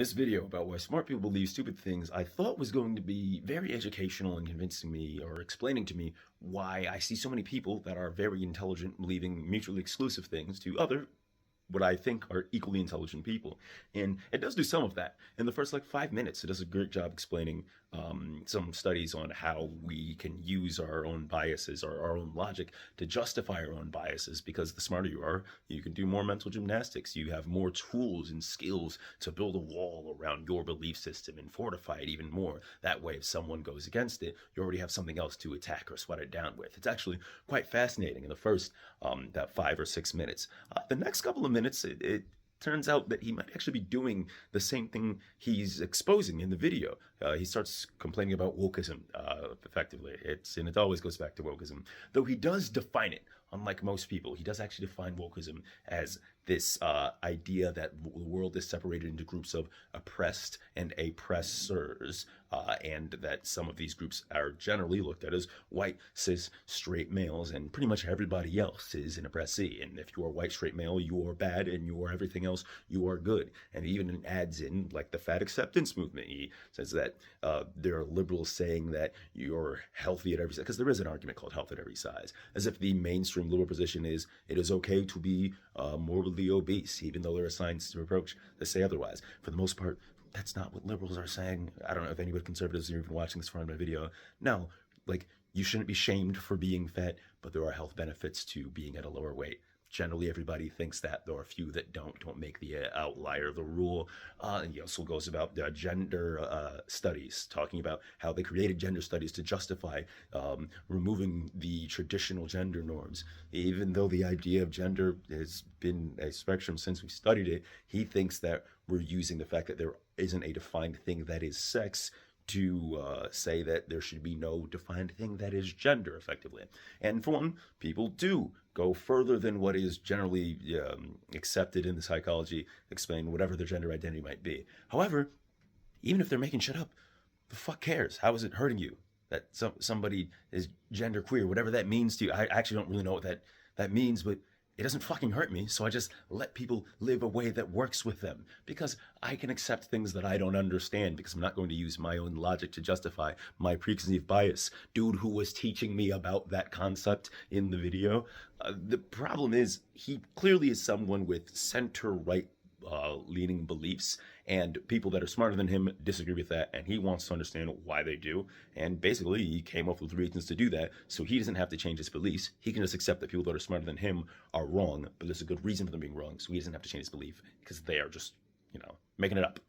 This video about why smart people believe stupid things I thought was going to be very educational and convincing me or explaining to me why I see so many people that are very intelligent believing mutually exclusive things to other what I think are equally intelligent people. And it does do some of that. In the first 5 minutes, it does a great job explaining some studies on how we can use our own biases or our own logic to justify our own biases. Because the smarter you are, you can do more mental gymnastics. You have more tools and skills to build a wall around your belief system and fortify it even more. That way, if someone goes against it, you already have something else to attack or sweat it down with. It's actually quite fascinating in the first that 5 or 6 minutes. The next couple of minutes, it turns out that he might actually be doing the same thing he's exposing in the video. He starts complaining about wokeism, effectively. And it always goes back to wokeism. Though he does define it, unlike most people. He does actually define wokeism as this idea that the world is separated into groups of oppressed and oppressors, and that some of these groups are generally looked at as white, cis, straight males, and pretty much everybody else is an oppressee. And if you are white, straight male, you are bad, and you are everything else, you are good. And he even adds in, like, the fat acceptance movement. He says that there are liberals saying that you're healthy at every size, because there is an argument called health at every size, as if the mainstream liberal position is it is okay to be morbidly obese, even though there are signs to approach that say otherwise. For the most part, that's not what liberals are saying. I don't know if any conservatives are even watching this far in my video. No, you shouldn't be shamed for being fat, but there are health benefits to being at a lower weight. Generally, everybody thinks that. There are a few that don't make the outlier the rule. And he also goes about gender studies, talking about how they created gender studies to justify removing the traditional gender norms. Even though the idea of gender has been a spectrum since we studied it, he thinks that we're using the fact that there isn't a defined thing that is sex to say that there should be no defined thing that is gender, effectively. And for one, people do go further than what is generally accepted in the psychology, explain whatever their gender identity might be. However, even if they're making shit up, the fuck cares? How is it hurting you that somebody is gender queer, whatever that means to you? I actually don't really know what that means, but it doesn't fucking hurt me, so I just let people live a way that works with them, because I can accept things that I don't understand, because I'm not going to use my own logic to justify my preconceived bias. Dude who was teaching me about that concept in the video, the problem is he clearly is someone with center-right leaning beliefs, and people that are smarter than him disagree with that, and he wants to understand why they do. And basically, he came up with reasons to do that, so he doesn't have to change his beliefs. He can just accept that people that are smarter than him are wrong, but there's a good reason for them being wrong, so he doesn't have to change his belief, because they are just, making it up.